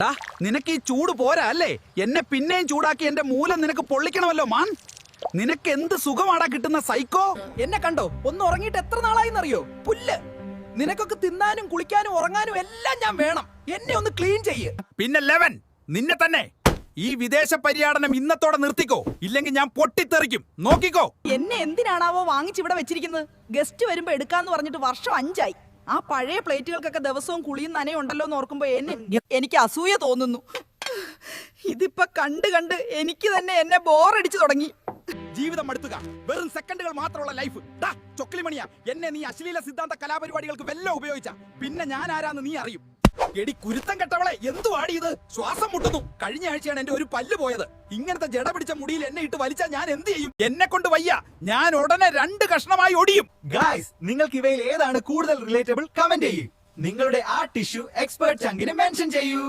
ഡാ നിനക്ക് ഈ ചൂട് പോരാ അല്ലേ? എന്നെ പിന്നെയും ചൂടാക്കി എന്റെ മൂലം നിനക്ക് പൊള്ളിക്കണമല്ലോ മാൻ. നിനക്ക് എന്ത് സുഖമാടാ കിട്ടുന്ന സൈക്കോ. എന്നെ കണ്ടോ? ഒന്ന് ഉറങ്ങിയിട്ട് എത്ര നാളായിന്നറിയോ? പുല്ല്. നിനക്കൊക്കെ തിന്നാനും കുളിക്കാനും ഉറങ്ങാനും എല്ലാം ഞാൻ വേണം. എന്നെ ഒന്ന് ക്ലീൻ ചെയ്യ്. പിന്നെ ലെവൻ നിന്നെ തന്നെ. ഈ വിദേശ പര്യടനം ഇന്നത്തോടെ നിർത്തിക്കോ, ഇല്ലെങ്കിൽ ഞാൻ പൊട്ടിത്തെറിക്കും. നോക്കിക്കോ. എന്നെ എന്തിനാണാവോ വാങ്ങിച്ചിവിടെ വെച്ചിരിക്കുന്നത്? ഗസ്റ്റ് വരുമ്പോ എടുക്കാന്ന് പറഞ്ഞിട്ട് വർഷം 5 ആയി. ആ പഴയ പ്ലേറ്റുകൾക്കൊക്കെ ദിവസവും കുളിയും നനയും ഉണ്ടല്ലോ എന്ന് ഓർക്കുമ്പോ എനിക്ക് അസൂയ തോന്നുന്നു. ഇതിപ്പോ കണ്ട് കണ്ട് എനിക്ക് തന്നെ എന്നെ ബോറടിച്ചു തുടങ്ങി. ജീവിതം മടുത്തുക. വെറും സെക്കൻഡുകൾ മാത്രമുള്ള ലൈഫ്. ചൊക്ലിമണിയാ, എന്നെ നീ അശ്ലീല സിദ്ധാന്ത കലാപരിപാടികൾക്ക് വല്ലതും ഉപയോഗിച്ച പിന്നെ ഞാൻ ആരാന്ന് നീ അറിയും. എടി കുരുത്തം കെട്ടവളെ, എന്തു ആടിയത്? ശ്വാസം മുട്ടുന്നു. കഴിഞ്ഞ ആഴ്ചയാണ് എന്റെ ഒരു പല്ല് പോയത്. ഇങ്ങനത്തെ ജട പിടിച്ച മുടിയിൽ എന്നെ ഇട്ട് വലിച്ചാൽ ഞാൻ എന്ത് ചെയ്യും? എന്നെ കൊണ്ട് വയ്യ. ഞാൻ ഉടനെ 2 കഷ്ണമായി ഒടിയും. ഗായ്സ്, നിങ്ങൾക്ക് ഇവയിൽ ഏതാണ് കൂടുതൽ റിലേറ്റബിൾ? കമന്റ് ചെയ്യൂ. നിങ്ങളുടെ ആ ടിഷ്യൂ എക്സ്പേർട്ട് ചങ്കിന് മെൻഷൻ ചെയ്യൂ.